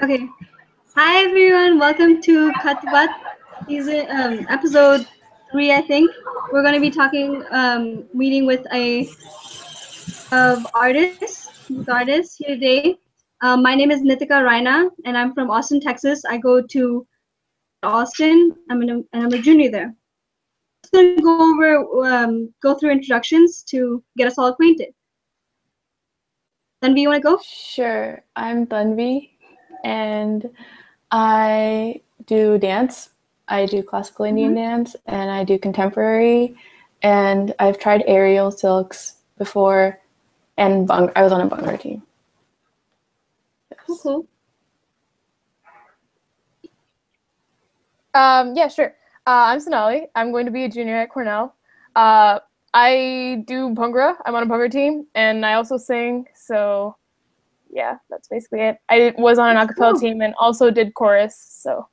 Okay. Hi everyone. Welcome to Kath-E-Baath season episode 3. I think we're going to be meeting with a artists here today. My name is Nitika Raina, and I'm from Austin, Texas. I go to Austin. I'm a junior there. Just going to go through introductions to get us all acquainted. Tanvi, you want to go? Sure, I'm Tanvi, and I do dance. I do classical Indian dance, and I do contemporary, and I've tried aerial silks before, and I was on a Bhangra team. Yes. Cool. Yeah, sure. I'm Sonali. I'm going to be a junior at Cornell. I do Bhangra. I'm on a Bhangra team, and I also sing. So, yeah, that's basically it. I was on an a cappella team and also did chorus. So.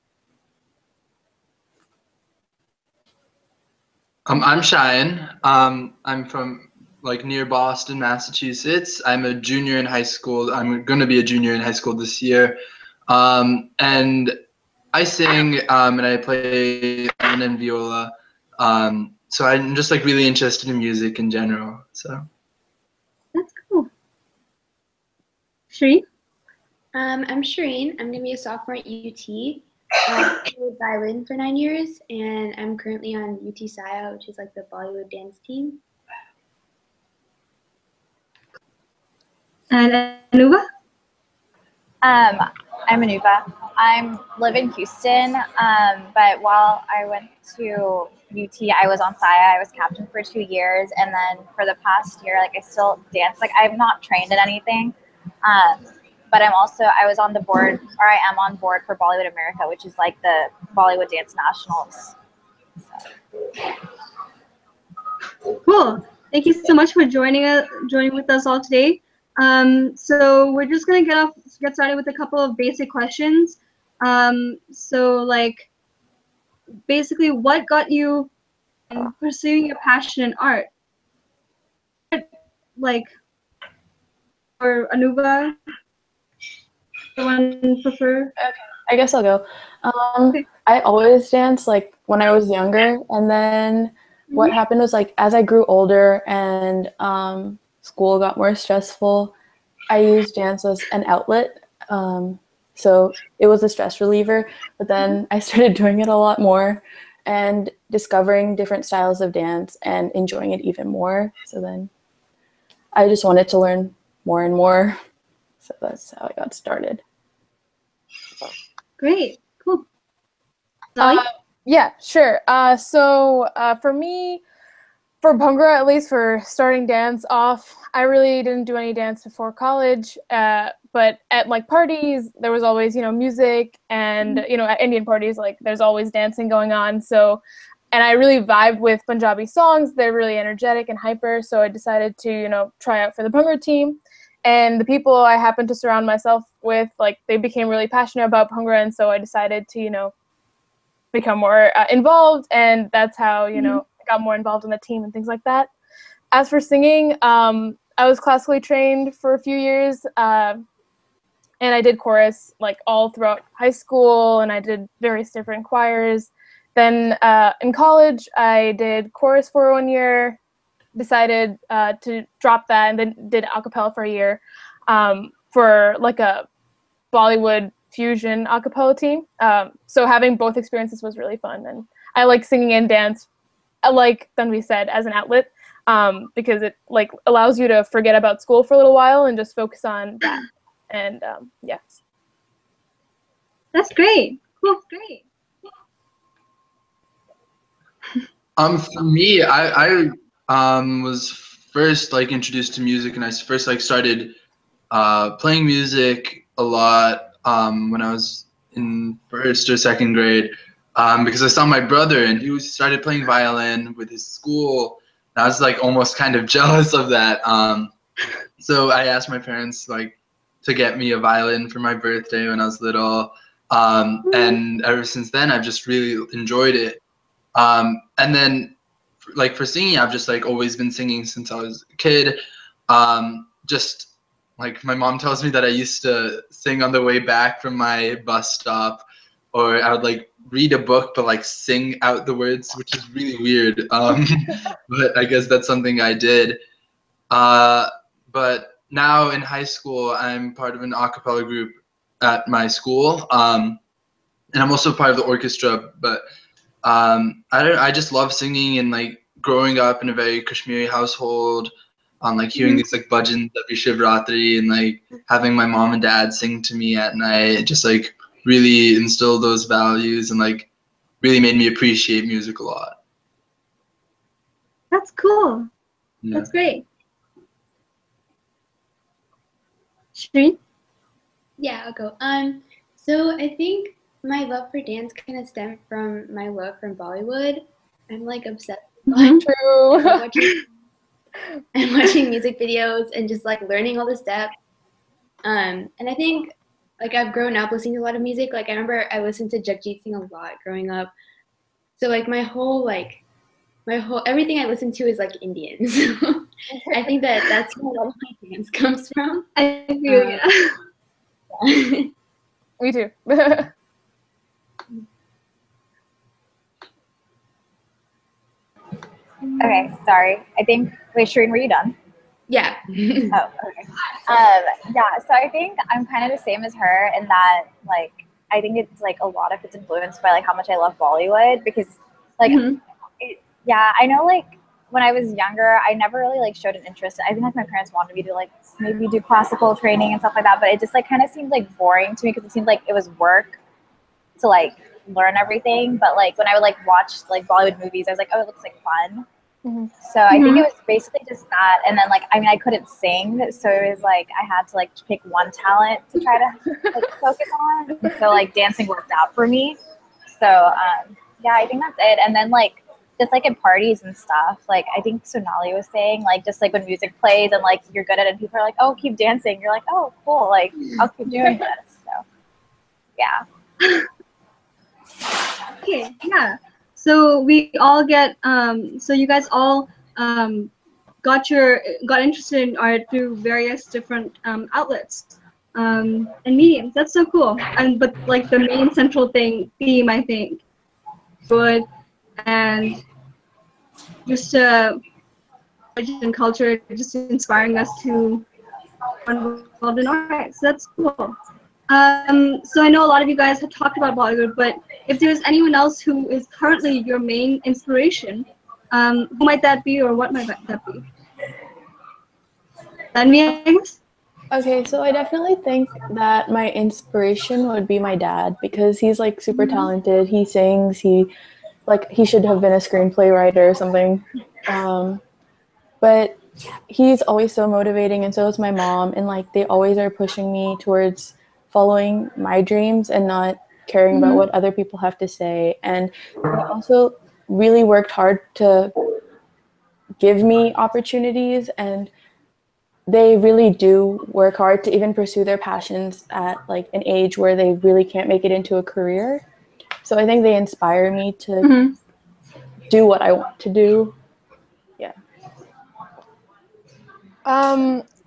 I'm Cheyenne. I'm from near Boston, Massachusetts. I'm a junior in high school. I'm going to be a junior in high school this year. And I sing and I play violin and viola. So I'm just really interested in music in general. So that's cool. Shree? I'm Shireen. I'm going to be a sophomore at UT. I played violin for 9 years, and I'm currently on UT Saya, which is the Bollywood dance team. And Anuva? I'm Anuva. I live in Houston, but while I went to UT, I was on Saya. I was captain for 2 years, and then for the past year, I still dance. I'm not trained in anything, but I was on the board, or I am on board for Bollywood America, which is the Bollywood Dance Nationals. So. Cool. Thank you so much for joining with us all today. So we're just gonna get started with a couple of basic questions. Basically, what got you in pursuing your passion in art? Or Anuva, one prefer? Okay, I guess I'll go. Okay. I always danced when I was younger, and then what happened was as I grew older and school got more stressful, I used dance as an outlet. So it was a stress reliever, but then I started doing it a lot more and discovering different styles of dance and enjoying it even more. So then I just wanted to learn more and more. So that's how I got started. Great. Cool. Yeah, sure. So for me, for Bhangra, at least for starting dance off, I really didn't do any dance before college. But at parties, there was always, music, and, at Indian parties, there's always dancing going on. So, and I really vibed with Punjabi songs. They're really energetic and hyper. So I decided to, try out for the Bhangra team. And the people I happened to surround myself with, they became really passionate about Bhangra. And so I decided to, become more involved. And that's how, I got more involved in the team and things like that. As for singing, I was classically trained for a few years. And I did chorus all throughout high school, and I did various different choirs. Then in college, I did chorus for 1 year, decided to drop that, and then did a cappella for a year for a Bollywood fusion a cappella team. So having both experiences was really fun, and I like singing and dance, like Tanvi said, as an outlet, because it allows you to forget about school for a little while and just focus on that. And yeah. That's great. Cool. Great. For me, I was first introduced to music, and I first started playing music a lot when I was in first or second grade, because I saw my brother and he started playing violin with his school. And I was almost kind of jealous of that. So I asked my parents to get me a violin for my birthday when I was little, and ever since then I've just really enjoyed it. And then for singing, I've just always been singing since I was a kid. Just like my mom tells me that I used to sing on the way back from my bus stop, or I would like read a book but like sing out the words, which is really weird. But I guess that's something I did. But now in high school, I'm part of an a cappella group at my school, and I'm also part of the orchestra. But I just love singing, and like growing up in a very Kashmiri household, like hearing these like bhajans every Shivratri, and like having my mom and dad sing to me at night, it just like really instilled those values and like really made me appreciate music a lot. That's cool. Yeah. That's great. Shreen? Yeah, I'll go. So I think my love for dance kind of stemmed from my love from Bollywood. I'm like obsessed with Bollywood. True. I'm watching music videos and just like learning all the steps. And I think like I've grown up listening to a lot of music. Like I remember I listened to Jagjit Singh a lot growing up. So like my whole everything I listen to is like Indian. So I think that's where a lot of my dance comes from. I feel yeah. Me too. Okay, sorry. I think, wait, Shireen, were you done? Yeah. Oh, okay. Yeah, so I think I'm kind of the same as her in that, like, I think it's like a lot of it's influenced by like how much I love Bollywood because, like, yeah, I know like when I was younger, I never really like showed an interest. I think like my parents wanted me to like maybe do classical training and stuff like that, but it just like kind of seemed like boring to me because it seemed like it was work to like learn everything. But like when I would like watch like Bollywood movies, I was like, oh, it looks like fun. So I think it was basically just that. And then like, I mean, I couldn't sing. So it was like, I had to like pick one talent to try to like focus on. So like dancing worked out for me. So yeah, I think that's it. And then like, just like in parties and stuff, like I think Sonali was saying, like just like when music plays and like you're good at it and people are like, oh, keep dancing. You're like, oh, cool. Like I'll keep doing this. So yeah. Okay, yeah. So we all get so you guys all got interested in art through various different outlets and mediums. That's so cool. And but like the main central theme I think good and just and culture just inspiring us to involved in art. So that's cool. So I know a lot of you guys have talked about Bollywood, but if there's anyone else who is currently your main inspiration, who might that be or what might that be? Tanvi? Okay, so I definitely think that my inspiration would be my dad because he's like super talented. He sings, he should have been a screenplay writer or something. But he's always so motivating, and so is my mom, and like they always are pushing me towards following my dreams and not caring about what other people have to say. And they also really worked hard to give me opportunities, and they really do work hard to even pursue their passions at like an age where they really can't make it into a career. So I think they inspire me to do what I want to do. Yeah.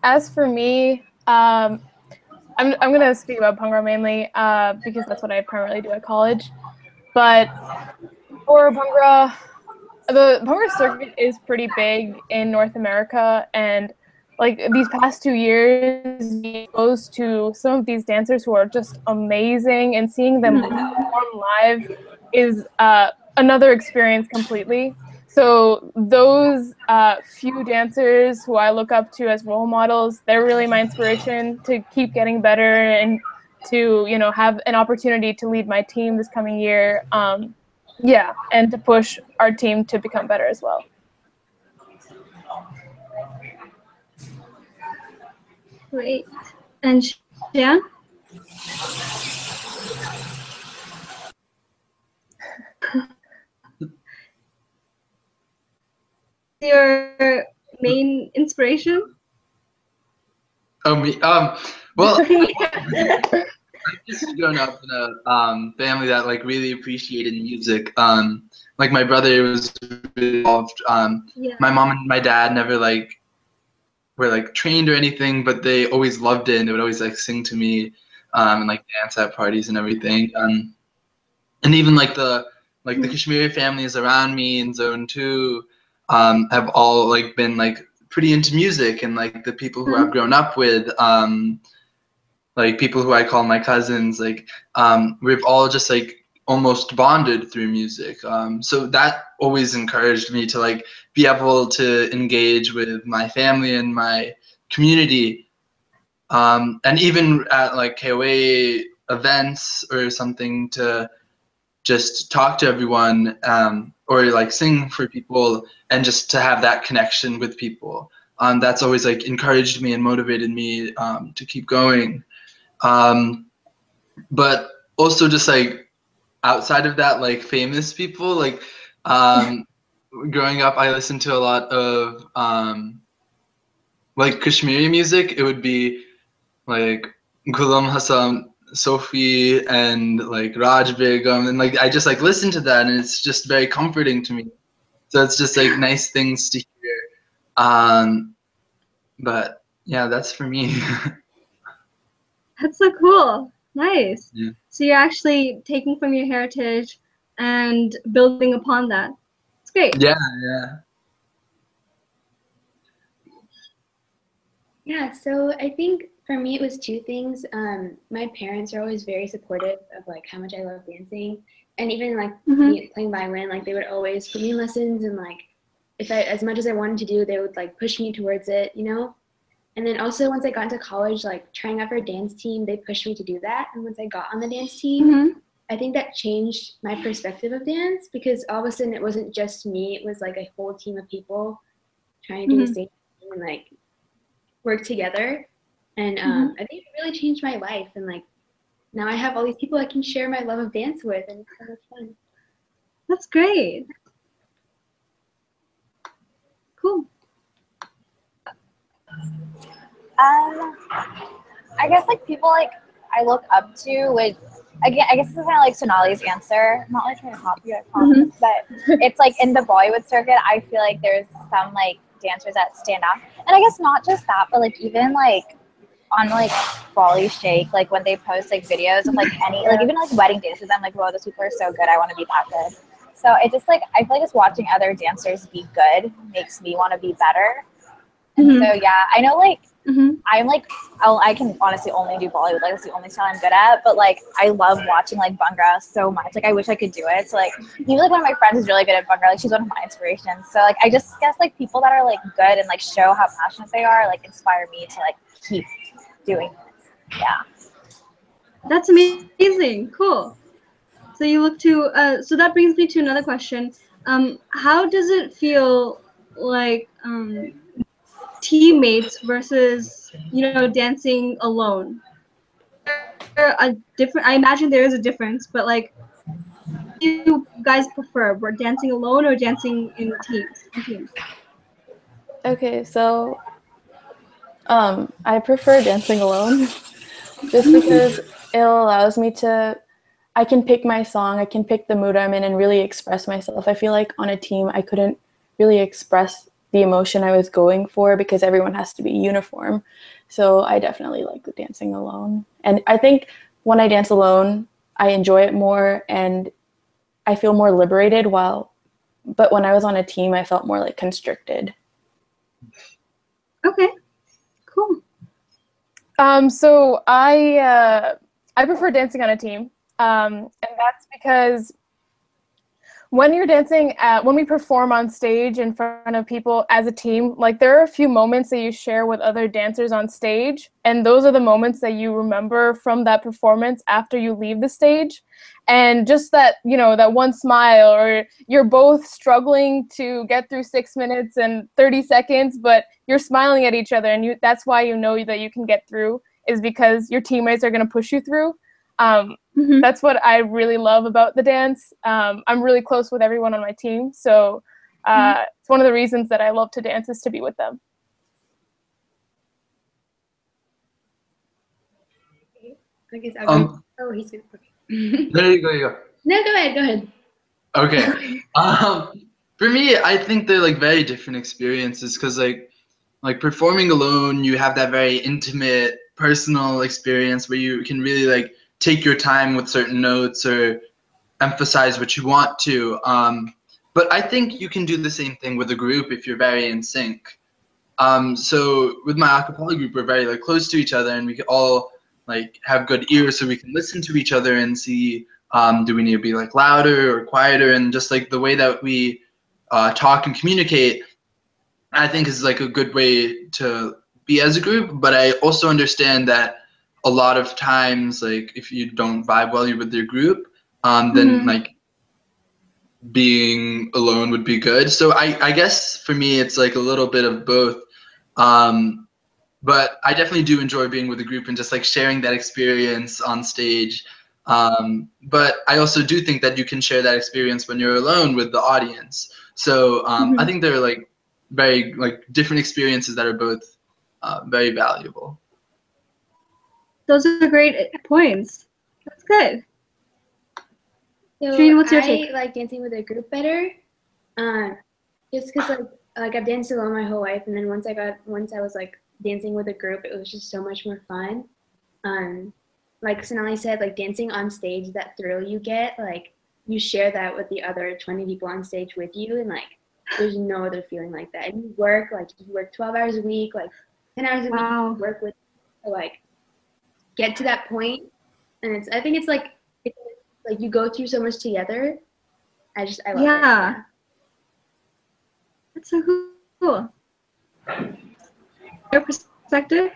As for me, I'm gonna speak about Bhangra mainly because that's what I primarily do at college. But for Bhangra, the Bhangra circuit is pretty big in North America, and like these past 2 years, being exposed to some of these dancers who are just amazing, and seeing them perform live is another experience completely. So those few dancers who I look up to as role models, they're really my inspiration to keep getting better and to, you know, have an opportunity to lead my team this coming year. Yeah, and to push our team to become better as well. Great. And yeah? Your main inspiration? Oh, me. Well, I've just grown up in a family that like really appreciated music. Like my brother was really involved. My mom and my dad never like were like trained or anything, but they always loved it, and they would always like sing to me and like dance at parties and everything. And even like the Kashmiri families around me in Zone 2 have all like been like pretty into music, and like the people who I've grown up with, like people who I call my cousins, like we've all just like almost bonded through music. So that always encouraged me to like be able to engage with my family and my community. And even at like KOA events or something, to just talk to everyone or like sing for people, and just to have that connection with people. That's always like encouraged me and motivated me to keep going. But also just like outside of that, like famous people, like growing up, I listened to a lot of like Kashmiri music. It would be like Ghulam Hassan Sophie and like Raj Begum, and like I just like listen to that, and it's just very comforting to me. So it's just like nice things to hear. But yeah, that's for me. That's so cool. Nice. Yeah. So you're actually taking from your heritage and building upon that. It's great. Yeah, yeah. Yeah, so I think for me it was two things. My parents are always very supportive of like how much I love dancing, and even like me playing violin, like they would always put me in lessons, and like if I, as much as I wanted to do, they would like push me towards it, you know? And then also once I got into college, like trying out for a dance team, they pushed me to do that. And once I got on the dance team, I think that changed my perspective of dance, because all of a sudden it wasn't just me, it was like a whole team of people trying to do the same thing and like work together. And I think it really changed my life, and like now I have all these people I can share my love of dance with, and it's so much fun. That's great. Cool. I guess like people like I look up to would, again, I guess this is kind of like Sonali's answer. I'm not like trying to copy you, I promise, but it's like in the Bollywood circuit, I feel like there's some like dancers that stand out, and I guess not just that, but like even like on like Bolly Shake, like when they post like videos of like any like even like wedding dances, I'm like, whoa, those people are so good, I want to be that good. So it just like I feel like just watching other dancers be good makes me want to be better. And so yeah, I know like I'm like I can honestly only do Bollywood, like that's the only style I'm good at, but like I love watching like Bhangra so much, like I wish I could do it. So like even like one of my friends is really good at Bhangra, like she's one of my inspirations. So like I just guess like people that are like good and like show how passionate they are like inspire me to like keep doing it. Yeah, that's amazing. Cool. So you look to so that brings me to another question. How does it feel like teammates versus, you know, dancing alone? A different, I imagine there is a difference, but like, do you guys prefer dancing alone or dancing in teams? Okay, so I prefer dancing alone just because it allows me to, I can pick my song, I can pick the mood I'm in and really express myself. I feel like on a team I couldn't really express the emotion I was going for because everyone has to be uniform. So I definitely like the dancing alone. And I think when I dance alone, I enjoy it more and I feel more liberated but when I was on a team, I felt more like constricted. Okay, cool. So I prefer dancing on a team, and that's because when you're dancing when we perform on stage in front of people as a team, like there are a few moments that you share with other dancers on stage, and those are the moments that you remember from that performance after you leave the stage. And just that, you know, that one smile, or you're both struggling to get through 6 minutes and 30 seconds, but you're smiling at each other, and that's why you know that you can get through, is because your teammates are going to push you through. That's what I really love about the dance. I'm really close with everyone on my team, so it's one of the reasons that I love to dance, is to be with them. I guess I'll go. He's good. There you go. No, go ahead. Okay. For me, I think they're like very different experiences, because like like performing alone, you have that very intimate, personal experience where you can really like take your time with certain notes or emphasize what you want to. But I think you can do the same thing with a group if you're very in sync. So with my acapella group, we're very like close to each other, and we can all like have good ears, so we can listen to each other and see, do we need to be like louder or quieter, and just like the way that we talk and communicate, I think is like a good way to be as a group. But I also understand that a lot of times, like if you don't vibe well with your group, then like being alone would be good. So I guess for me, it's like a little bit of both. But I definitely do enjoy being with a group and just like sharing that experience on stage. But I also do think that you can share that experience when you're alone with the audience. So I think they're like very like different experiences that are both very valuable. Those are great points. That's good. So Shereen, what's your take? I like dancing with a group better, just because like I've danced alone my whole life, and then once I was like dancing with a group, it was just so much more fun. Like Sonali said, like dancing on stage, that thrill you get, like you share that with the other 20 people on stage with you, and like there's no other feeling like that. And you work 12 hours a week, like 10 hours a week. You work with to like get to that point, and I think it's like you go through so much together. I love it. Yeah. That's so cool. Your perspective?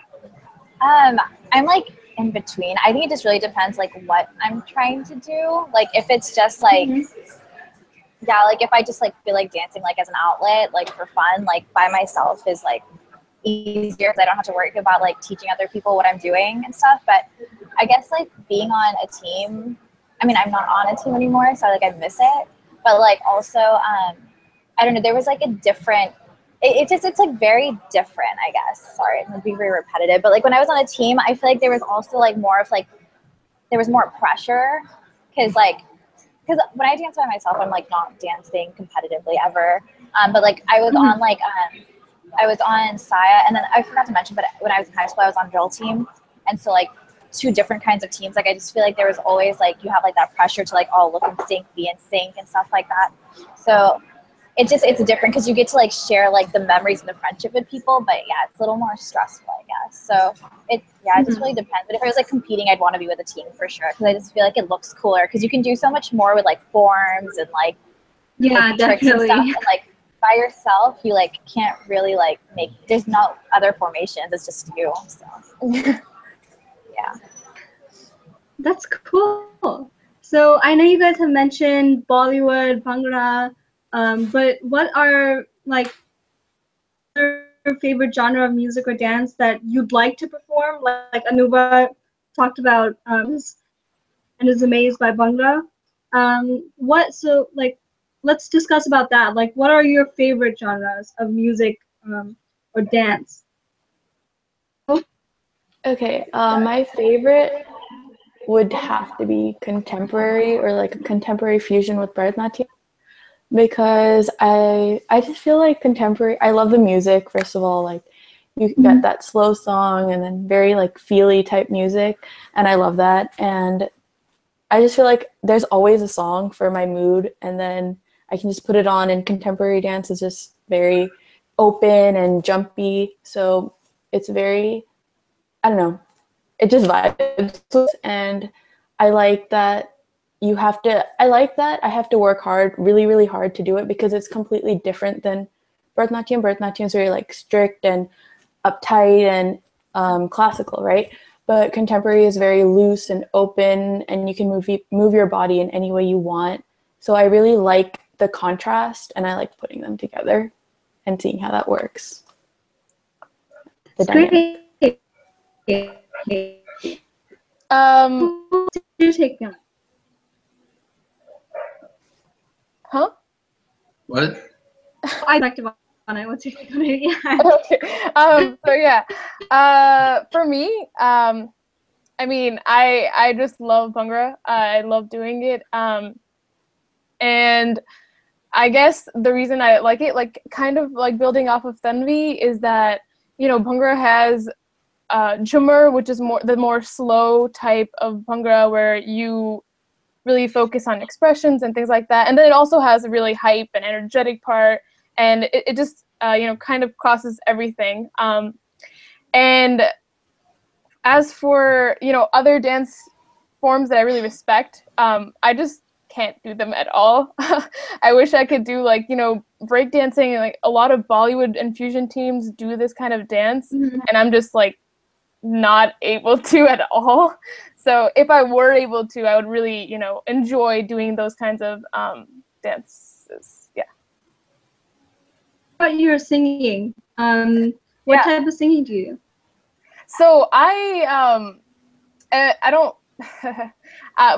I'm like in between. I think it just really depends like what I'm trying to do. Like if it's just like yeah, like if I just like feel like dancing like as an outlet, like for fun, like by myself is like easier because I don't have to worry about like teaching other people what I'm doing and stuff. But I guess like being on a team, I mean, I'm not on a team anymore, so like I miss it. But like also, I don't know, there was like a different, it's like very different, I guess. Sorry, I'm being very repetitive. But like when I was on a team, I feel like there was also like more of like, there was more pressure. Because when I dance by myself, I'm like not dancing competitively ever. But like I was on like, I was on Saya, and then I forgot to mention, but when I was in high school, I was on drill team. And so like, two different kinds of teams. Like I just feel like there was always like you have like that pressure to like all look in sync, be in sync and stuff like that. So it's different because you get to like share like the memories and the friendship with people, but yeah, it's a little more stressful, I guess. So it just really depends. But if I was like competing, I'd want to be with a team for sure because I just feel like it looks cooler because you can do so much more with like forms and like like, tricks and stuff. And, like by yourself, you like can't really like make. There's no other formations. It's just you. So. Yeah. That's cool. So I know you guys have mentioned Bollywood, Bhangra, but what are like your favorite genre of music or dance that you'd like to perform? Like Anuva talked about and is amazed by Bhangra. Let's discuss about that. Like what are your favorite genres of music or dance? Okay, my favorite would have to be contemporary or like a contemporary fusion with Bharatanatyam because I just feel like contemporary, I love the music, first of all, like you get that slow song and then very like feely type music, and I love that, and I just feel like there's always a song for my mood, and then I can just put it on, and contemporary dance is just very open and jumpy, so it's very, I don't know, it just vibes, and I like that I have to work hard, really, really hard to do it because it's completely different than Bharatanatyam. Bharatanatyam is very like strict and uptight and classical, right? But contemporary is very loose and open, and you can move your body in any way you want. So I really like the contrast, and I like putting them together and seeing how that works. The dynamic. You take them. Huh? What? I active on it. What's your take on it? Yeah. Okay. So yeah. For me, I mean, I just love Bhangra. I love doing it. And I guess the reason I like it, like kind of like building off of Tanvi, is that Bhangra has Jhumar, which is the more slow type of Bhangra where you really focus on expressions and things like that. And then it also has a really hype and energetic part, and it just kind of crosses everything. And as for other dance forms that I really respect, I just can't do them at all. I wish I could do breakdancing, and a lot of Bollywood and fusion teams do this kind of dance, and I'm just not able to at all. So if I were able to, I would really enjoy doing those kinds of dances. Yeah. What about your singing? What type of singing do you do? So I don't.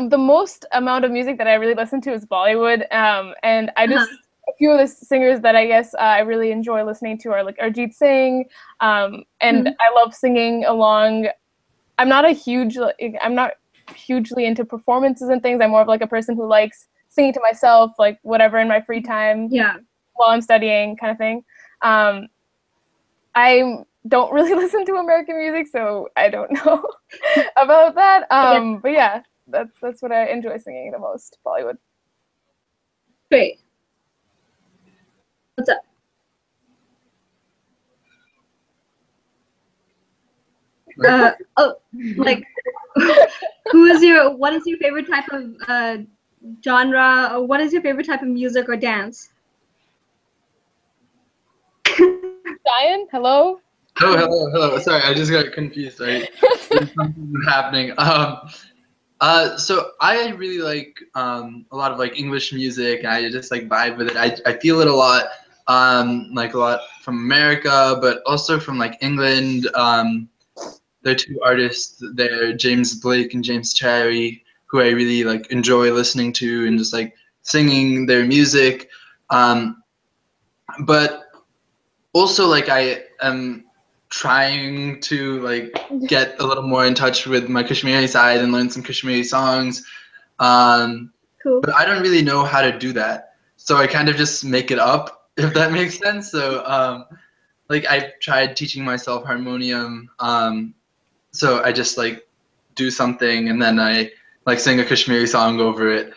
The most amount of music that I really listen to is Bollywood, and I just a few of the singers that I guess I really enjoy listening to are Arjit Singh, and I love singing along. I'm not hugely into performances and things. I'm more of a person who likes singing to myself, whatever in my free time, while I'm studying, kind of thing. I don't really listen to American music, so I don't know about that. But yeah, that's what I enjoy singing the most, Bollywood. Great. What's up? What is your favorite type of genre, or what is your favorite type of music or dance? Diane, hello? Hello. Sorry, I just got confused. There's something happening. So I really like a lot of English music. I just vibe with it. I feel it a lot, a lot from America, but also from England. There are two artists there, James Blake and James Cherry, who I really enjoy listening to and just singing their music. But also I am trying to get a little more in touch with my Kashmiri side and learn some Kashmiri songs. Cool. But I don't really know how to do that, so I kind of just make it up, if that makes sense. So I've tried teaching myself harmonium. So I just do something and then I sing a Kashmiri song over it.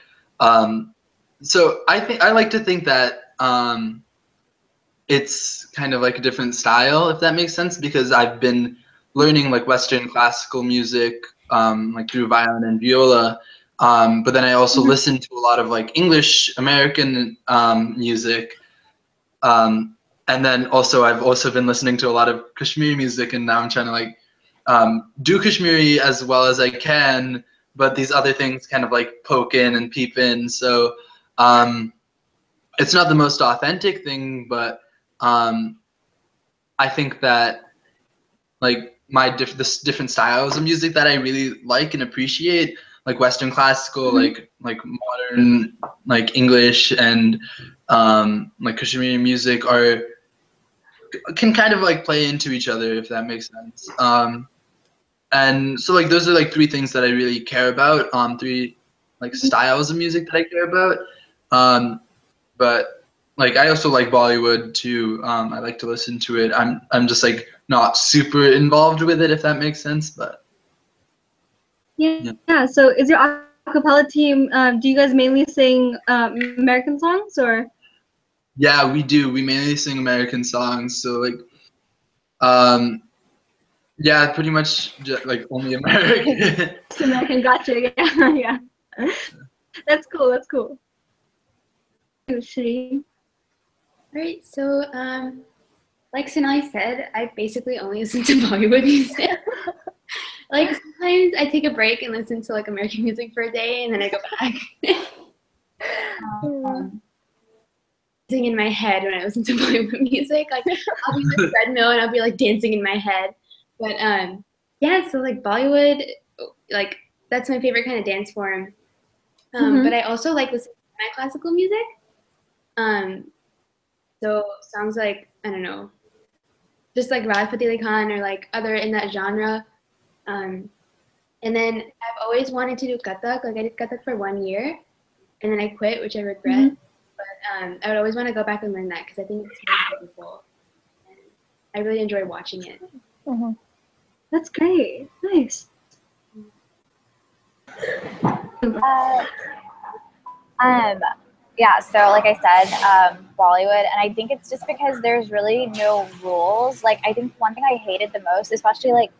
So I like to think that it's kind of a different style, if that makes sense, because I've been learning Western classical music through violin and viola, but then I also listen to a lot of English American music, and then also I've also been listening to a lot of Kashmiri music, and now I'm trying to do Kashmiri as well as I can, but these other things kind of poke in and peep in. So it's not the most authentic thing, but I think that the different styles of music that I really like and appreciate, Western classical, modern, English, and Kashmiri music can kind of play into each other, if that makes sense. And so those are three things that I really care about. Three styles of music that I care about. But I also like Bollywood too. I like to listen to it. I'm just not super involved with it, if that makes sense. But yeah. So is your acapella team? Do you guys mainly sing American songs, or? Yeah, we do. We mainly sing American songs. So yeah, pretty much just, only American. American, gotcha. Yeah. That's cool. That's cool. Shri. Alright, so like Sinai said, I basically only listen to Bollywood music. Sometimes I take a break and listen to American music for a day, and then I go back. Dancing in my head when I listen to Bollywood music. I'll be on the treadmill and I'll be dancing in my head. But yeah, so Bollywood, that's my favorite kind of dance form. But I also listening to my classical music. So songs I don't know, just Rahat Fateh Ali Khan or other in that genre. And then I've always wanted to do Kathak. I did Kathak for 1 year, and then I quit, which I regret. But I would always want to go back and learn that because I think it's really beautiful. And I really enjoy watching it. Mm-hmm. That's great. Nice. Yeah, so like I said, Bollywood, and I think it's just because there's really no rules. Like, I think one thing I hated the most, especially like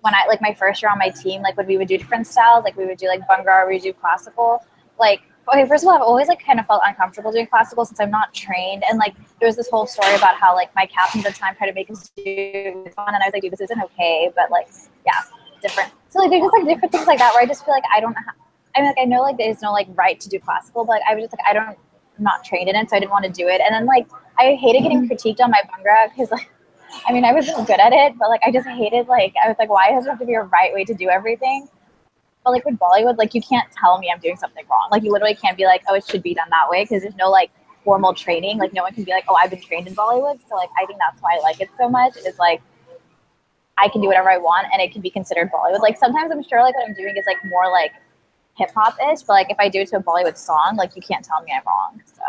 when I, like my first year on my team, like when we would do different styles, like we would do like Bhangra, we would do classical. Like, okay, first of all, I've always like kind of felt uncomfortable doing classical since I'm not trained. And like, there was this whole story about how like my captain at the time tried to make us do this one, and I was like, dude, this isn't okay. But like, yeah, different. So like, there's just like different things like that where I just feel like I don't have, I mean, like, I know like there's no like right to do classical, but like, I was just like, I'm not trained in it, so I didn't want to do it. And then like, I hated getting critiqued on my Bhangra because like, I mean, I wasn't good at it, but like, I just hated, like, I was like, why does it have to be a right way to do everything? But like with Bollywood, like, you can't tell me I'm doing something wrong. Like, you literally can't be like, oh, it should be done that way, because there's no like formal training. Like, no one can be like, oh, I've been trained in Bollywood. So like, I think that's why I like it so much. Is like, I can do whatever I want, and it can be considered Bollywood. Like, sometimes I'm sure like what I'm doing is like more like hip hop ish, but like if I do it to a Bollywood song, like, you can't tell me I'm wrong. So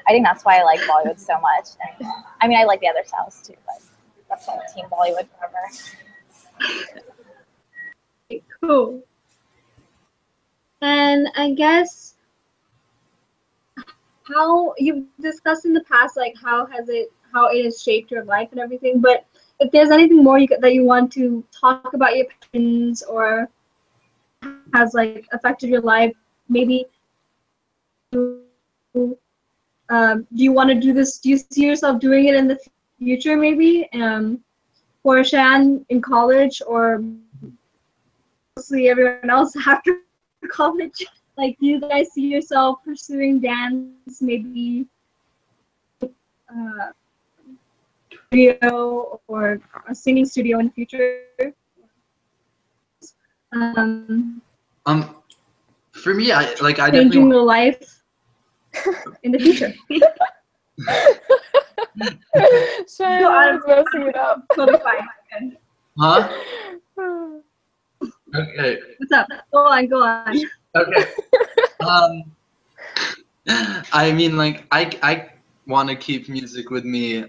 I think that's why I like Bollywood so much. And I mean, I like the other styles too, but that's why I'm Team Bollywood forever. Cool. And I guess how you've discussed in the past, like how it has shaped your life and everything. But if there's anything more that you want to talk about your passions or has like affected your life, maybe do you want to do this? Do you see yourself doing it in the future, maybe? For Shan in college, or mostly everyone else after college? Like, do you guys see yourself pursuing dance, maybe studio or a singing studio in the future? For me, I definitely changing your life in the future. Cheyenne is messing it up. Totally fine. Huh? Okay. What's up? Go on. Okay. I mean, like, I want to keep music with me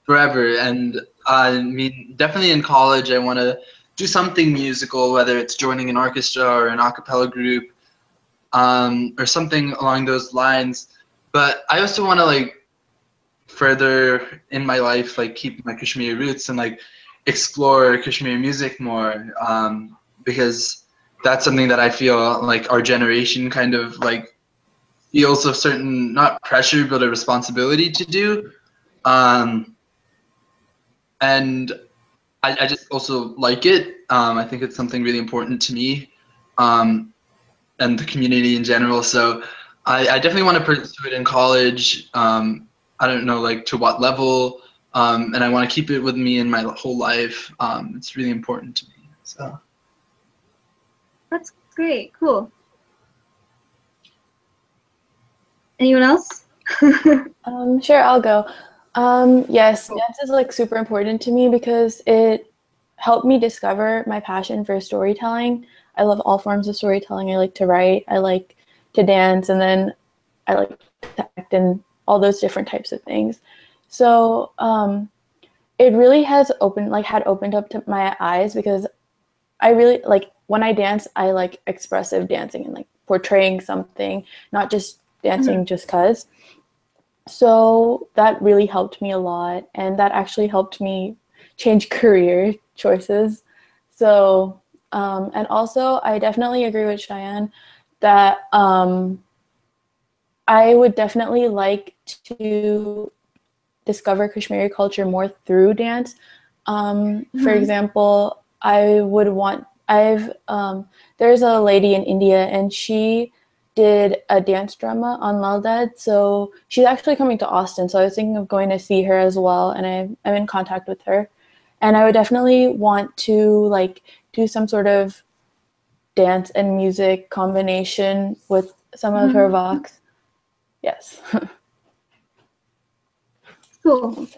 forever, and I mean, definitely in college, I want to do something musical, whether it's joining an orchestra or an a cappella group, or something along those lines. But I also want to like further in my life, like keep my Kashmiri roots and like explore Kashmiri music more, because that's something that I feel like our generation kind of like feels a certain, not pressure, but a responsibility to do. And I just also like it. I think it's something really important to me, and the community in general. So I definitely want to pursue it in college. I don't know like to what level, and I want to keep it with me in my whole life. It's really important to me. So That's great. Cool. Anyone else? Sure, I'll go. Yes, dance is like super important to me because it helped me discover my passion for storytelling. I love all forms of storytelling. I like to write, I like to dance, and then I like to act and all those different types of things. So it really has had opened up to my eyes, because I really like when I dance, I like expressive dancing and like portraying something, not just dancing just 'cause. So that really helped me a lot, and that actually helped me change career choices. So, and also I definitely agree with Cheyenne that I would definitely like to discover Kashmiri culture more through dance. For example, there's a lady in India, and she did a dance drama on Maldad, so she's actually coming to Austin, so I was thinking of going to see her as well, and I'm in contact with her, and I would definitely want to like do some sort of dance and music combination with some of her vox. Yes. Cool.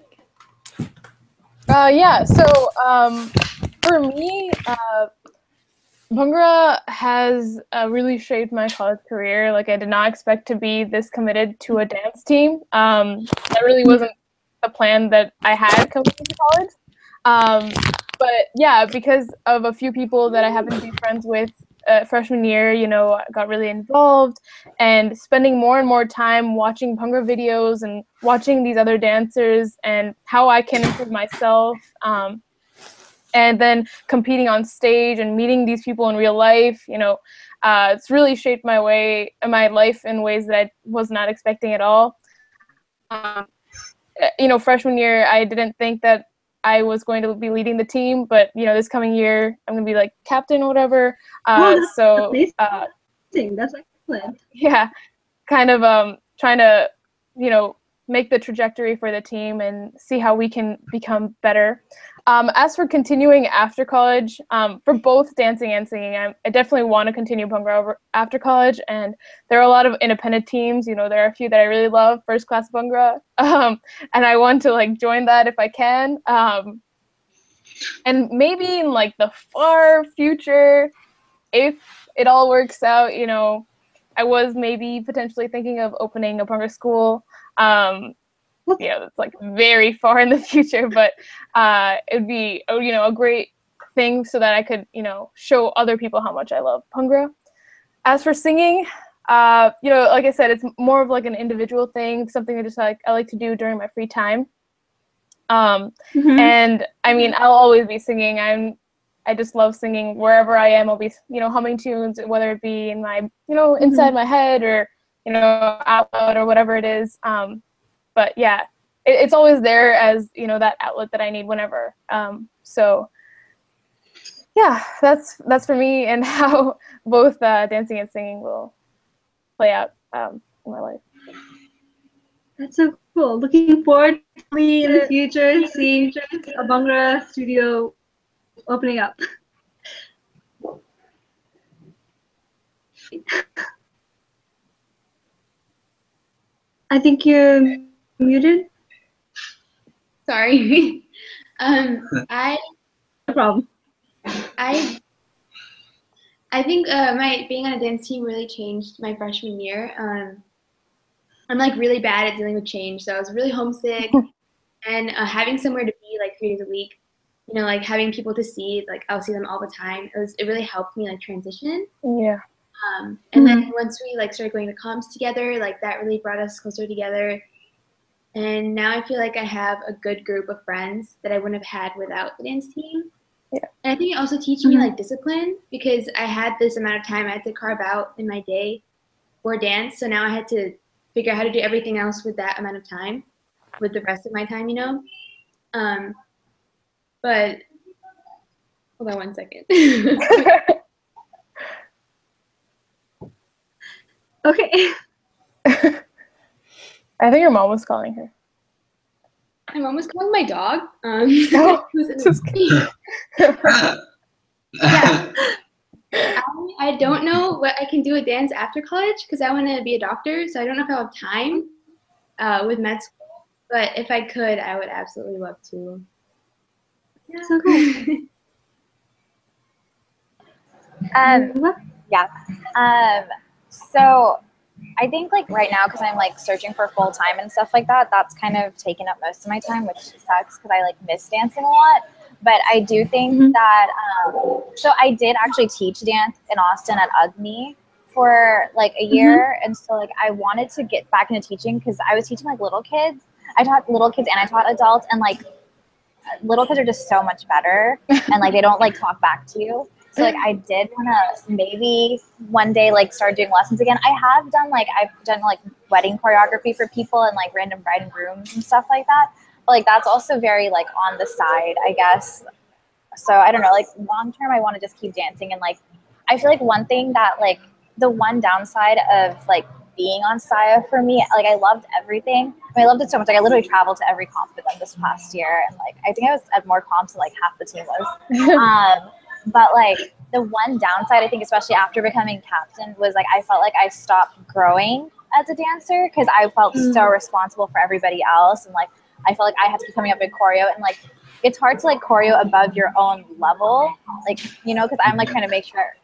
Yeah, so for me, Bhangra has really shaped my college career. Like, I did not expect to be this committed to a dance team. That really wasn't a plan that I had coming into college. But yeah, because of a few people that I happened to be friends with freshman year, you know, I got really involved and spending more and more time watching Bhangra videos and watching these other dancers and how I can improve myself. And then competing on stage and meeting these people in real life, you know, it's really shaped my life in ways that I was not expecting at all. You know, freshman year, I didn't think that I was going to be leading the team, but you know, this coming year, I'm gonna be like captain or whatever. That's So amazing. That's excellent. yeah, kind of trying to, you know, make the trajectory for the team and see how we can become better. As for continuing after college, for both dancing and singing, I definitely want to continue Bhangra after college. And there are a lot of independent teams. You know, there are a few that I really love, First Class Bhangra, and I want to like join that if I can. And maybe in like the far future, if it all works out, you know, I was maybe potentially thinking of opening a Bhangra school. You know, it's like very far in the future, but it'd be, you know, a great thing so that I could, you know, show other people how much I love Bhangra. As for singing, you know, like I said, it's more of like an individual thing, something that just like I like to do during my free time. And I mean, I'll always be singing. I just love singing wherever I am. I'll be, you know, humming tunes, whether it be in my, you know, inside my head or, you know, out loud or whatever it is. But yeah, it's always there as, you know, that outlet that I need whenever. So yeah, that's for me and how both dancing and singing will play out in my life. That's so cool. Looking forward to in the future seeing a Bhangra studio opening up. I think you're muted. Sorry. No problem. I think my being on a dance team really changed my freshman year. I'm like really bad at dealing with change, so I was really homesick, and having somewhere to be like 3 days a week, you know, like having people to see, like I'll see them all the time. It really helped me like transition. Yeah. And then once we like started going to comps together, like that really brought us closer together. And now I feel like I have a good group of friends that I wouldn't have had without the dance team. Yeah. And I think it also teaches me like discipline, because I had this amount of time I had to carve out in my day for dance. So now I had to figure out how to do everything else with that amount of time, with the rest of my time, you know. But hold on one second. Okay. I think your mom was calling her. My mom was calling my dog. No, just kidding. Yeah. I don't know what I can do with dance after college, because I want to be a doctor, so I don't know if I'll have time with med school. But if I could, I would absolutely love to. Yeah. So cool. Yeah. So I think like right now, because I'm like searching for full time and stuff like that, that's kind of taken up most of my time, which sucks because I like miss dancing a lot. But I do think that, so I did actually teach dance in Austin at UGMI for like a year. And so like I wanted to get back into teaching because I was teaching like little kids. I taught little kids and I taught adults, and like little kids are just so much better and like they don't like talk back to you. So like I did want to maybe one day like start doing lessons again. I've done like wedding choreography for people and like random bride and grooms and stuff like that. But like that's also very like on the side, I guess. So I don't know, like long term I want to just keep dancing. And like I feel like one thing that like the one downside of like being on Saya for me, like I loved everything. I mean, I loved it so much. Like I literally traveled to every comp with them this past year, and like I think I was at more comps than like half the team was. But like the one downside, I think, especially after becoming captain, was like I felt like I stopped growing as a dancer because I felt so responsible for everybody else, and like I felt like I had to keep coming up with choreo, and like it's hard to like choreo above your own level, like, you know, because I'm like trying to make sure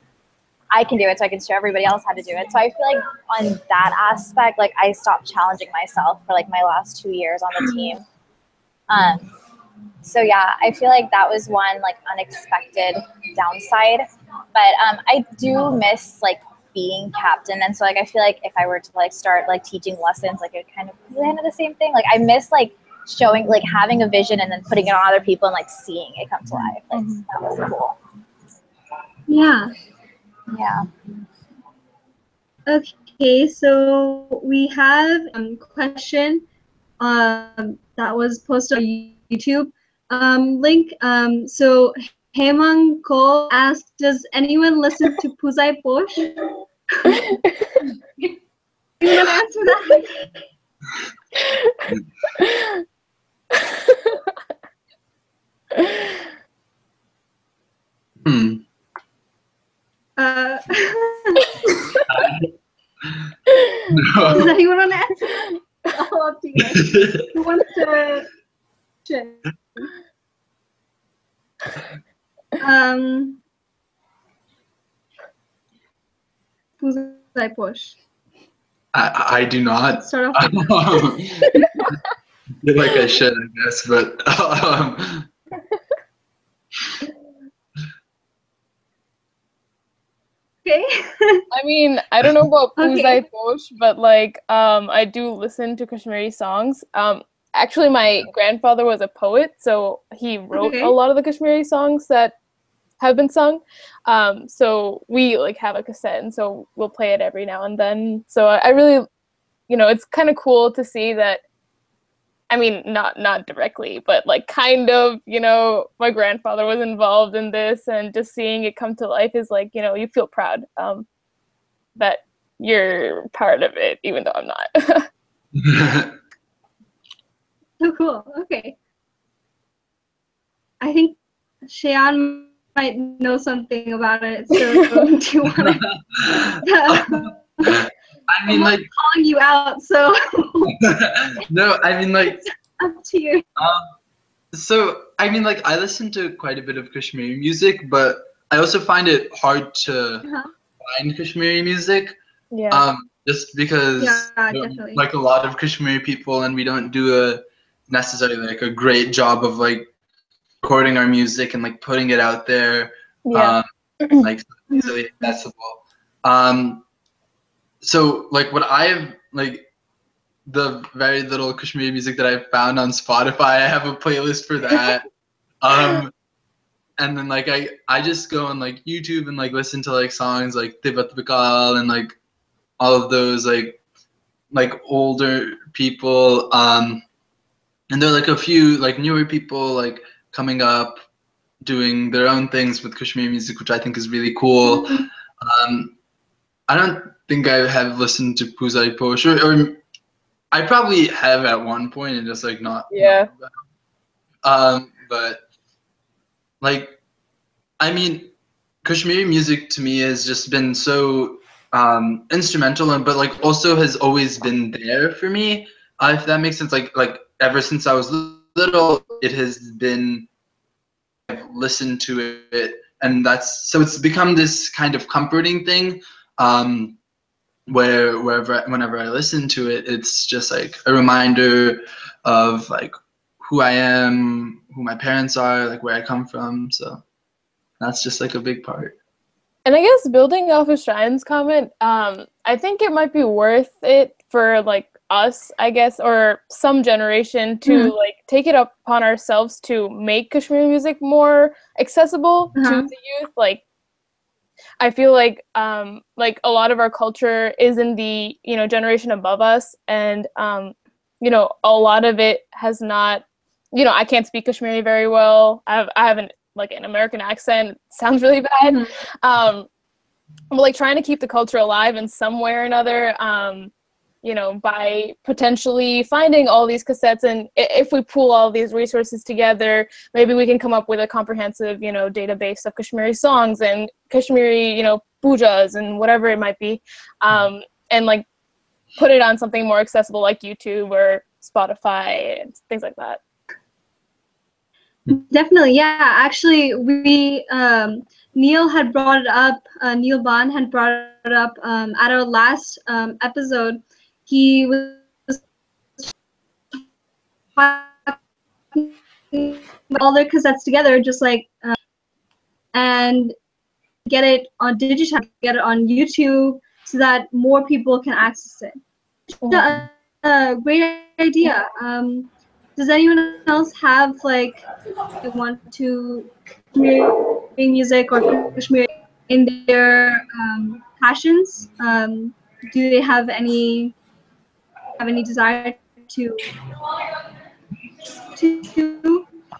I can do it so I can show everybody else how to do it. So I feel like on that aspect, like I stopped challenging myself for like my last 2 years on the team. So yeah, I feel like that was one like unexpected downside, but I do miss like being captain, and so like I feel like if I were to like start like teaching lessons, like it kind of the same thing. Like I miss like showing, like having a vision and then putting it on other people and like seeing it come to life. Like that was cool. Yeah. Yeah. Okay, so we have a question that was posted on YouTube link. So Hemang Ko asked, "Does anyone listen to Puzai Posh?" You want to answer that? Uh, No. Does anyone want to answer that? All up to you guys. Who wants to? Puzai Posh. I do not. Start off. I feel like I should, I guess, but Okay. I mean, I don't know about Okay. Puzai Posh, but like I do listen to Kashmiri songs. Actually my grandfather was a poet, so he wrote Okay. a lot of the Kashmiri songs that have been sung. So we like have a cassette, and so we'll play it every now and then. So I really, you know, it's kind of cool to see that. I mean, not directly, but like kind of, you know, my grandfather was involved in this, and just seeing it come to life is like, you know, you feel proud that you're part of it, even though I'm not. So cool. Okay. I think Shayan might know something about it. So do you want to? I mean, like, calling you out. So no, I mean, like, up to you. so I mean, like, I listen to quite a bit of Kashmiri music, but I also find it hard to find Kashmiri music. Yeah. Just because definitely. like a lot of Kashmiri people, and we don't do a necessarily like a great job of like recording our music and like putting it out there, Yeah. like easily accessible. So like what I've like the very little Kashmiri music that I've found on Spotify, I have a playlist for that. And then like I just go on like YouTube and like listen to like songs like Tibat Bikal and like all of those like older people. And there are like a few like newer people like coming up doing their own things with Kashmiri music, which I think is really cool. I don't think I have listened to Puzai Posh, or I probably have at one point and just like not. Yeah. But like, I mean, Kashmiri music to me has just been so instrumental, and but like also has always been there for me. If that makes sense, like ever since I was little, it has been. I've listened to it, and that's so it's become this kind of comforting thing. Whenever I listen to it, it's just like a reminder of like who I am, who my parents are, like where I come from. So that's just like a big part. And I guess building off of Cheyenne comment, I think it might be worth it for like us, I guess, or some generation to like take it upon ourselves to make Kashmiri music more accessible to the youth. Like, I feel like a lot of our culture is in the, you know, generation above us, and you know, a lot of it has not, you know, I can't speak Kashmiri very well. I have an American accent. It sounds really bad. But like trying to keep the culture alive in some way or another, you know, by potentially finding all these cassettes, and if we pool all these resources together, maybe we can come up with a comprehensive, you know, database of Kashmiri songs and Kashmiri, you know, pujas and whatever it might be, and like put it on something more accessible like YouTube or Spotify and things like that. Definitely, yeah. Actually, we Neil had brought it up. Neil Bond had brought it up at our last episode. He was all their cassettes together, just like and get it on digital, get it on YouTube, so that more people can access it. A great idea. Does anyone else have like they want to Kashmiri music or Kashmiri in their passions? Do they have any desire to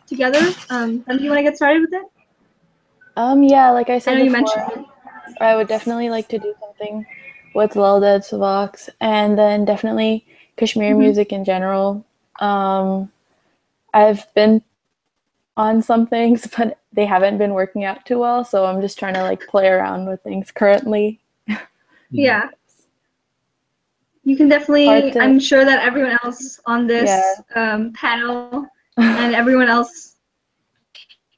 together? Do you want to get started with it? Yeah, like I I said know you before, mentioned it. I would definitely like to do something with Lil Dad's Vox, and then definitely Kashmir music in general. I've been on some things, but they haven't been working out too well, so I'm just trying to like play around with things currently. Yeah. You can definitely, I'm sure that everyone else on this panel and everyone else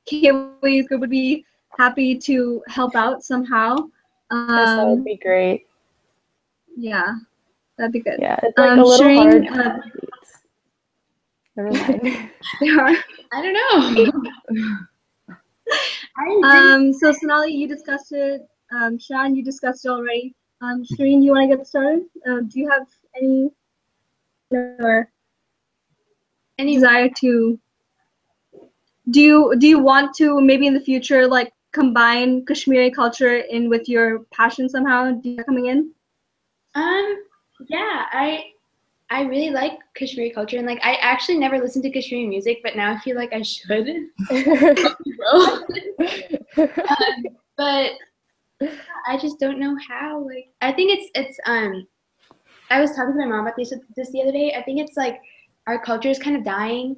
K-Ways group would be happy to help out somehow. Yes, that would be great. Yeah, that'd be good. Yeah, it's like a little Shireen, hard. Never mind. There are. I don't know. So Sonali, you discussed it. Shan, you discussed it already. Shireen, you want to get started? Do you have any desire to? Do you want to maybe in the future like combine Kashmiri culture in with your passion somehow? Do you coming in? Yeah, I really like Kashmiri culture, and like I actually never listened to Kashmiri music, but now I feel like I should. But I just don't know how. Like I think it's I was talking to my mom about this the other day. I think it's like our culture is kind of dying,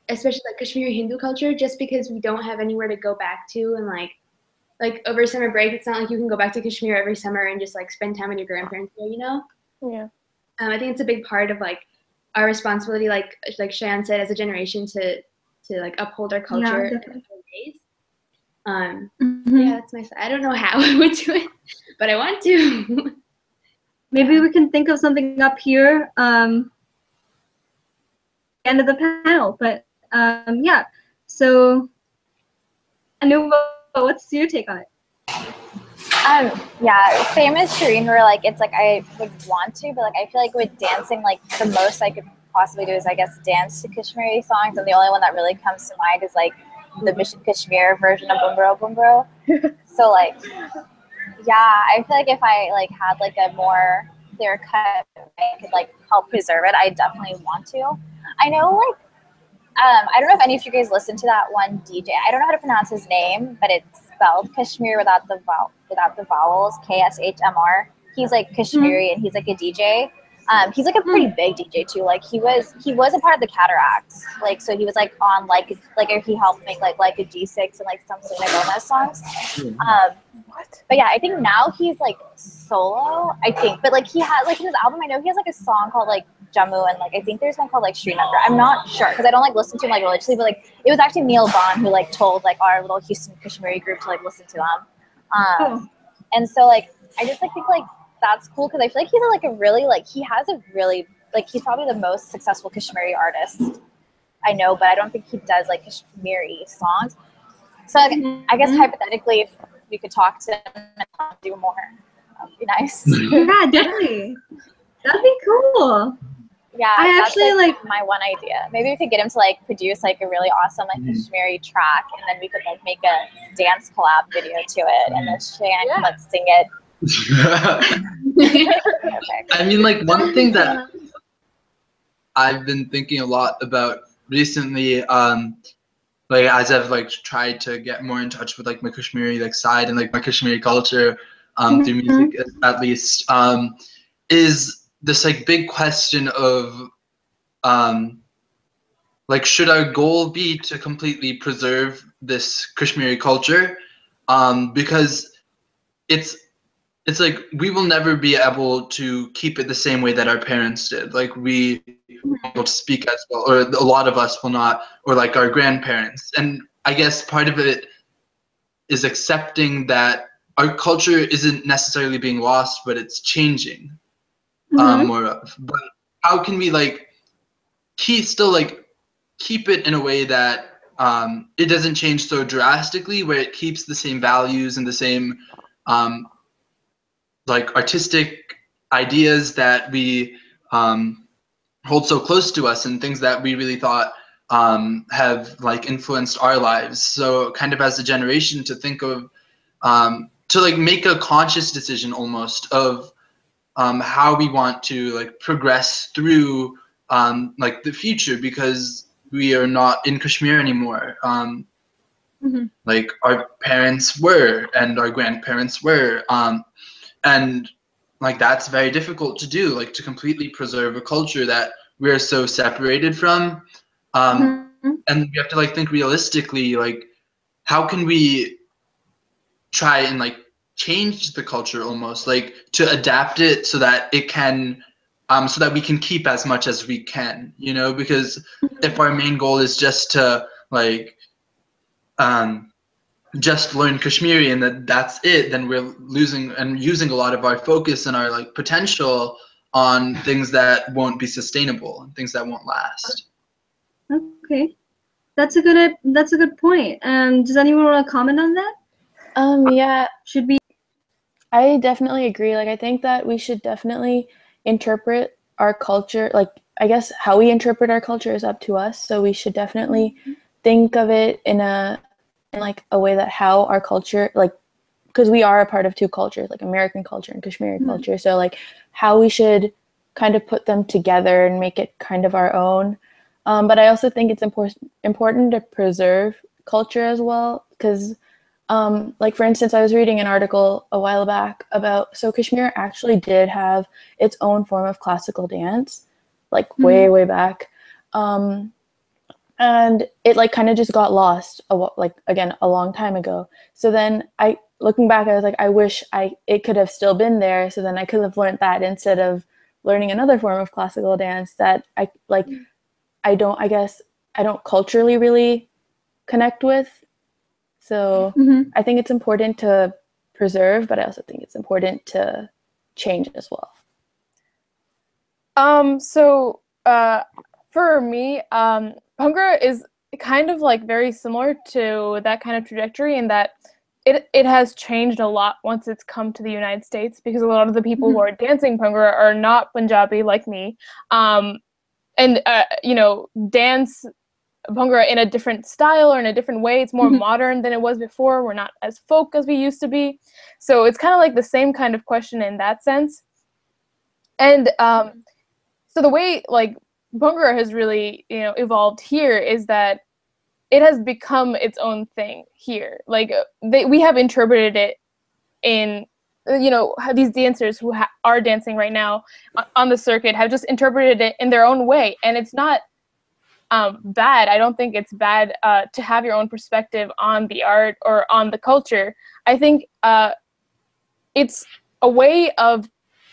especially like Kashmiri Hindu culture, just because we don't have anywhere to go back to, and like over summer break, it's not like you can go back to Kashmir every summer and just like spend time with your grandparents there, you know? Yeah. I think it's a big part of like our responsibility, like Cheyenne said, as a generation to like uphold our culture in ways. Yeah, that's my. I don't know how I would do it, but I want to. Maybe we can think of something up here. End of the panel, but yeah. So, Anu, what's your take on it? Yeah, same as Shireen, where like it's like I would want to, but like I feel like with dancing, like the most I could possibly do is I guess dance to Kashmiri songs, and the only one that really comes to mind is like the Mission Kashmir version of Bumbro Bumbro. So like, yeah, I feel like if I like had like a more clear cut, I could like help preserve it. I definitely want to. I know like I don't know if any of you guys listen to that one DJ. I don't know how to pronounce his name, but it's spelled Kashmir without the vowels. KSHMR. He's like Kashmiri and he's like a DJ. He's like a pretty big DJ too. Like he was a part of the Cataracts. Like so he was like on like he helped make like a G6 and like some Selena Gomez songs. But yeah, I think now he's like solo. I think, but like he has like in his album, I know he has like a song called like Jammu, and like I think there's one called like Srinagar. I'm not sure because I don't like listen to him like religiously, but like it was actually Neil Bond who like told like our little Houston Kashmiri group to like listen to them. And so like I just like think like that's cool because I feel like he's like a really like he has a really like he's probably the most successful Kashmiri artist I know, but I don't think he does like Kashmiri songs. So I guess hypothetically, if we could talk to him and do more, that would be nice. Yeah, definitely. That'd be cool. Yeah, I that's actually like my one idea. Maybe we could get him to like produce like a really awesome like Kashmiri track, and then we could like make a dance collab video to it, and then Cheyenne can like sing it. I mean, like one thing that I've been thinking a lot about recently, like as I've like tried to get more in touch with like my Kashmiri like side and like my Kashmiri culture through music at least, is this like big question of like should our goal be to completely preserve this Kashmiri culture, because it's like we will never be able to keep it the same way that our parents did. Like we won't be able to speak as well, or a lot of us will not, or like our grandparents. And I guess part of it is accepting that our culture isn't necessarily being lost, but it's changing more of. But how can we like still like keep it in a way that it doesn't change so drastically, where it keeps the same values and the same like artistic ideas that we hold so close to us, and things that we really thought have like influenced our lives. So kind of as a generation to think of to like make a conscious decision almost of how we want to like progress through like the future, because we are not in Kashmir anymore. Like our parents were, and our grandparents were, and like that's very difficult to do, like to completely preserve a culture that we're so separated from. And we have to like think realistically, like how can we try and like change the culture almost, like to adapt it so that it can so that we can keep as much as we can, you know, because if our main goal is just to like just learn Kashmiri and that's it, then we're losing and using a lot of our focus and our like potential on things that won't be sustainable and things that won't last. Okay, that's a good point. Does anyone want to comment on that? Yeah, Should we? I definitely agree. Like, I think that we should definitely interpret our culture. Like, I guess how we interpret our culture is up to us. So we should definitely think of it in like a way that how our culture, like, because we are a part of two cultures, like American culture and Kashmiri culture. So like how we should kind of put them together and make it kind of our own. But I also think it's important to preserve culture as well, because like, for instance, I was reading an article a while back about, so Kashmir actually did have its own form of classical dance, like way, way back. And it like kind of just got lost, like, again, a long time ago. So then looking back, I was like, I wish it could have still been there. So then I could have learned that instead of learning another form of classical dance that I don't culturally really connect with. So I think it's important to preserve, but I also think it's important to change as well. So for me, Bhangra is kind of like very similar to that kind of trajectory in that it has changed a lot once it's come to the United States, because a lot of the people who are dancing Bhangra are not Punjabi like me, and you know, dance Bhangra in a different style or in a different way. It's more modern than it was before. We're not as folk as we used to be. So it's kind of like the same kind of question in that sense. And so the way like Bhangra has really, you know, evolved here is that it has become its own thing here. Like we have interpreted it in, you know, these dancers who are dancing right now on the circuit have just interpreted it in their own way. And it's not bad. I don't think it's bad to have your own perspective on the art or on the culture. I think it's a way of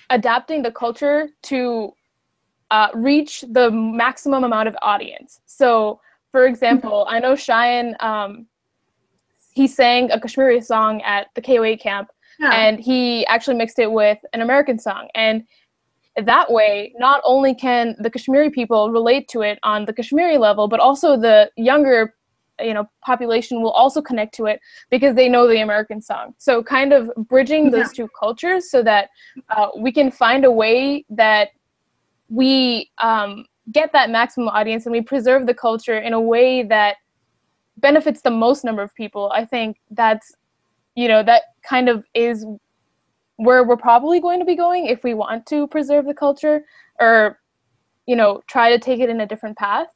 adapting the culture to reach the maximum amount of audience. So, for example, I know Cheyenne, he sang a Kashmiri song at the KOA camp, and he actually mixed it with an American song. And that way, not only can the Kashmiri people relate to it on the Kashmiri level, but also the younger, you know, population will also connect to it because they know the American song. So kind of bridging those two cultures so that we can find a way that we get that maximum audience and we preserve the culture in a way that benefits the most number of people. I think that's, you know, that kind of is where we're probably going to be going if we want to preserve the culture or, you know, try to take it in a different path.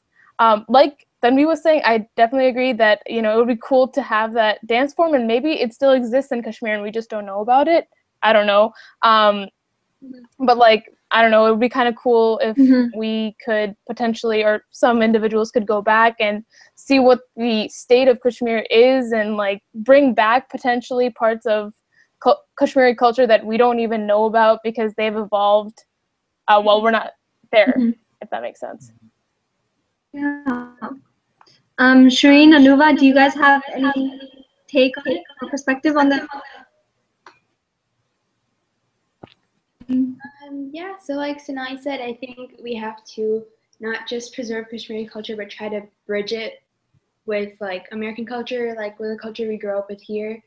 Like Tanvi was saying, I definitely agree that, you know, it would be cool to have that dance form, and maybe it still exists in Kashmir and we just don't know about it. I don't know. But like, I don't know, it would be kind of cool if we could potentially, or some individuals could go back and see what the state of Kashmir is and like bring back potentially parts of Kashmiri culture that we don't even know about because they've evolved while we're not there, if that makes sense. Yeah. Shireen, Anuva, do you guys have any take or perspective on that? Yeah, so like Sanai said, I think we have to not just preserve Kashmiri culture, but try to bridge it with like American culture, like with the culture we grew up with here.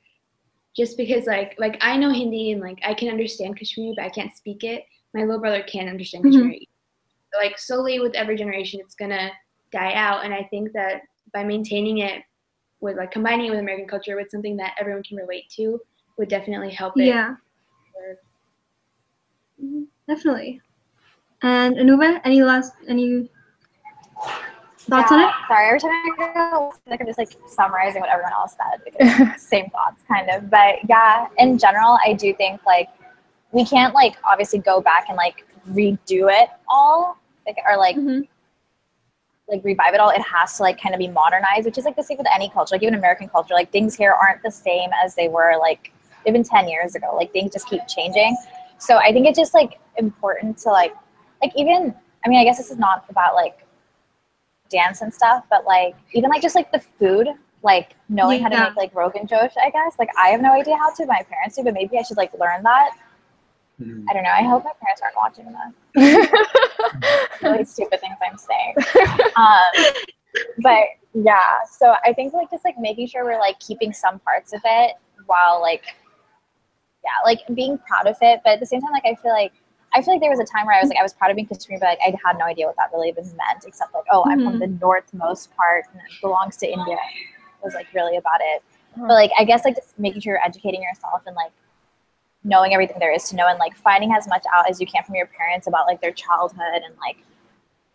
Just because like I know Hindi and like I can understand Kashmiri, but I can't speak it. My little brother can't understand Kashmiri. So, like slowly with every generation, it's gonna die out. And I think that by maintaining it with like combining it with American culture with something that everyone can relate to would definitely help it. Yeah. Definitely. And Anuba, any thoughts on it? Sorry, every time I go, like I'm just like summarizing what everyone else said. Because same thoughts, kind of. But yeah, in general, I do think like we can't like obviously go back and like redo it all, like or like like revive it all. It has to like kind of be modernized, which is like the same with any culture, like even American culture. Like things here aren't the same as they were like even 10 years ago. Like things just keep changing. So I think it's just like important to like even, I mean, I guess this is not about like dance and stuff, but like even like just like the food, like knowing how to make like Rogan Josh, I guess. Like I have no idea how to, my parents do, but maybe I should like learn that. I don't know. I hope my parents aren't watching that. Really stupid things I'm saying. But yeah, so I think like just like making sure we're like keeping some parts of it while like, yeah, like being proud of it. But at the same time, like I feel like there was a time where I was proud of being Kashmiri, but like I had no idea what that really even meant, except like, oh, I'm from the northmost part and it belongs to India. It was like really about it. But like I guess like just making sure you're educating yourself and like knowing everything there is to know and like finding as much out as you can from your parents about like their childhood and like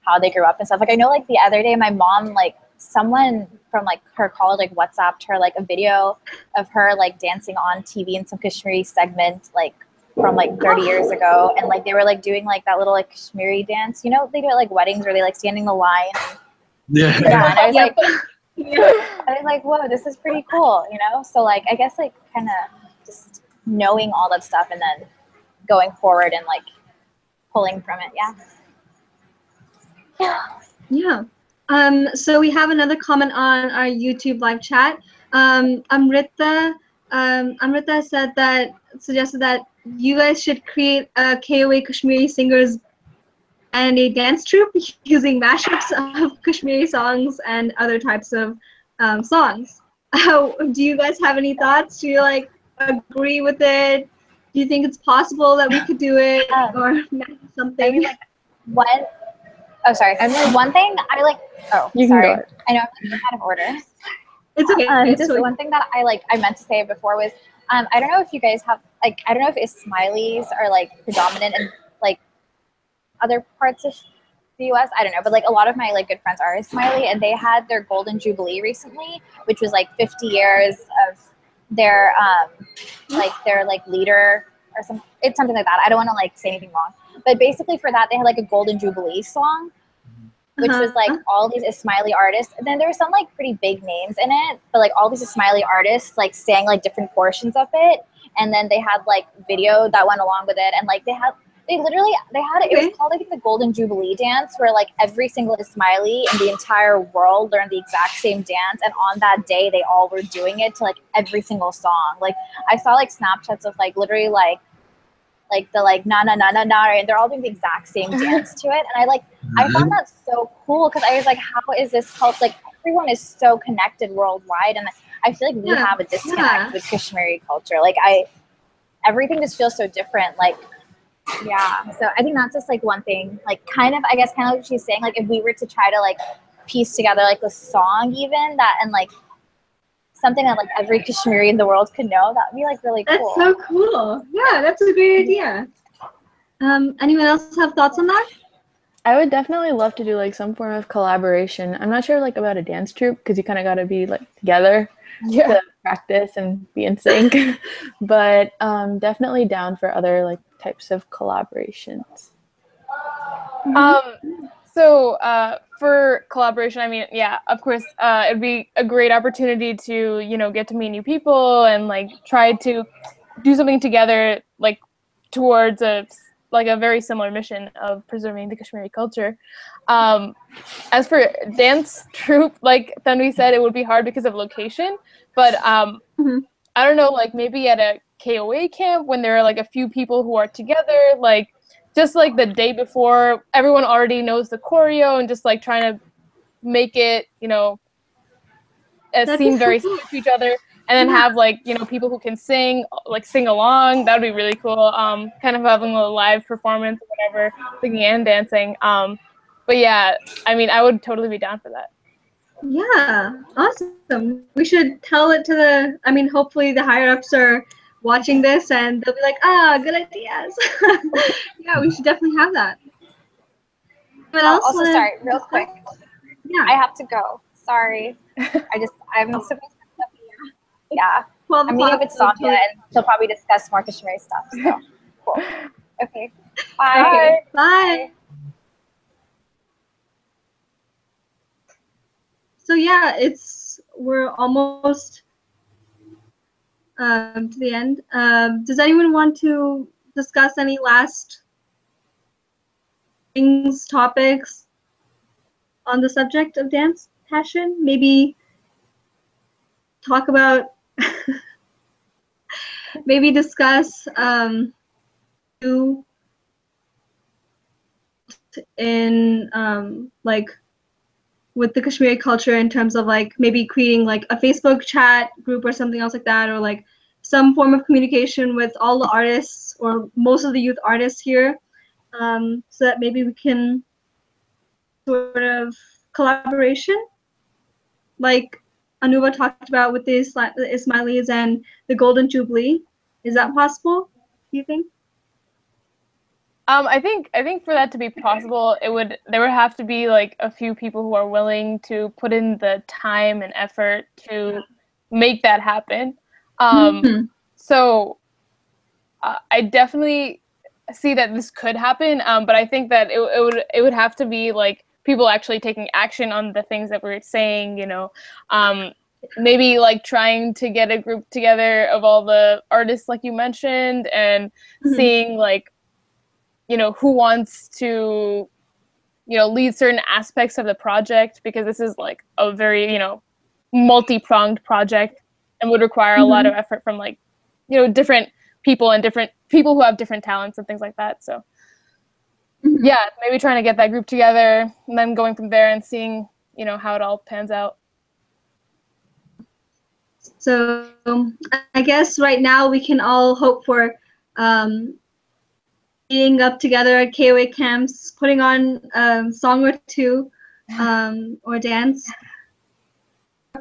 how they grew up and stuff. Like I know like the other day my mom, like someone from like her college like WhatsApped her like a video of her like dancing on TV in some Kashmiri segment like from like 30 years ago, and like they were like doing like that little like Kashmiri dance, you know, they do it like weddings where they like stand in the line. Yeah. And I was like I was like, whoa, this is pretty cool, you know. So like I guess like kind of just knowing all that stuff and then going forward and like pulling from it. Yeah. So we have another comment on our YouTube live chat. Amrita suggested that you guys should create a KOA Kashmiri singers and a dance troupe using mashups of Kashmiri songs and other types of songs. Do you guys have any thoughts? Do you like agree with it? Do you think it's possible that we could do it or something? I mean, like, one thing I like. Oh, you sorry. Can go. I know I'm out of order. It's okay. Just one thing that I meant to say before was I don't know if you guys have like, I don't know if Smileys are like predominant in like other parts of the US. I don't know, but like a lot of my like good friends are Smiley, and they had their golden jubilee recently, which was like 50 years of their their like leader or something. It's something like that. I don't want to like say anything wrong, but basically for that they had like a golden jubilee song, which was like all these Ismaili artists. And then there were some like pretty big names in it, but like all these Ismaili artists like sang like different portions of it, and then they had like video that went along with it, and like they had it was called I think the Golden Jubilee dance, where like every single Ismaili in the entire world learned the exact same dance, and on that day they all were doing it to like every single song. Like I saw like Snapchats of like literally like the like na na na na na, and they're all doing the exact same dance to it. And I found that so cool, because I was like, how is this cult, like everyone is so connected worldwide, and I feel like we have a disconnect with Kashmiri culture. Like everything just feels so different. Like so I think that's just like one thing, like kind of like what she's saying, like if we were to try to like piece together like the song even that, and like something that like every Kashmiri in the world could know, that would be like really cool. That's so cool. Yeah, that's a great idea. Anyone else have thoughts on that? I would definitely love to do like some form of collaboration. I'm not sure like about a dance troupe, because you kind of got to be like together to practice and be in sync. But definitely down for other like types of collaborations. So for collaboration, I mean, yeah, of course, it'd be a great opportunity to, you know, get to meet new people and like try to do something together, like towards a very similar mission of preserving the Kashmiri culture. As for dance troupe, like Tanvi said, it would be hard because of location, but I don't know, like maybe at a KOA camp when there are like a few people who are together, like just like the day before, everyone already knows the choreo and just like trying to make it, you know, seem very similar to each other, and then have like, you know, people who can sing, like sing along. That would be really cool. Kind of having a live performance or whatever, singing and dancing. But yeah, I mean, I would totally be down for that. Yeah, awesome. We should tell it to the, I mean, hopefully the higher ups are watching this and they'll be like, ah, good ideas. Yeah, we should definitely have that. What else? Also, sorry, real quick. Yeah. I have to go. Sorry. I'm supposed to. Yeah. I'm meeting up with Sonia, and she'll probably discuss more Kashmiri stuff. So, cool. Okay. Bye. Okay. Bye. So yeah, we're almost to the end. Does anyone want to discuss any last things, topics on the subject of dance passion? Maybe talk about, maybe discuss in like with the Kashmiri culture in terms of like maybe creating like a Facebook chat group or something else like that, or like some form of communication with all the artists or most of the youth artists here, so that maybe we can sort of collaboration like Anuva talked about with the Ismailis and the Golden Jubilee. Is that possible, do you think? I think for that to be possible, there would have to be like a few people who are willing to put in the time and effort to make that happen. So I definitely see that this could happen, but I think that it would have to be like people actually taking action on the things that we're saying, you know. Maybe like trying to get a group together of all the artists like you mentioned, and seeing like, you know, who wants to, you know, lead certain aspects of the project, because this is like a very, you know, multi-pronged project and would require a lot of effort from like, you know, different people and different people who have different talents and things like that. So yeah, maybe trying to get that group together and then going from there and seeing, you know, how it all pans out. So I guess right now we can all hope for meeting up together at KOA camps, putting on a song or two, or dance.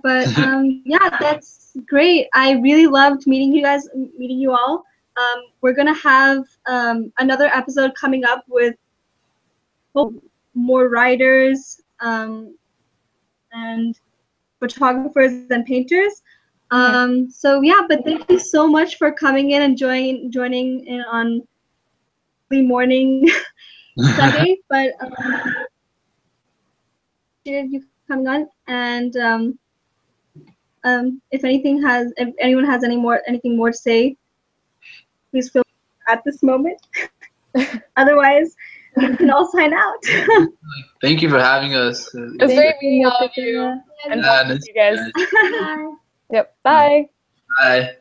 But yeah, that's great. I really loved meeting you all. We're gonna have another episode coming up with more writers and photographers and painters. So yeah, but thank you so much for coming in and joining in on early morning Sunday. But you coming on, and if anyone has anything more to say, please feel at this moment. Otherwise, we can all sign out. Thank you for having us. It was great meeting all of you and talking to you guys. Bye. Yep. Bye. Bye.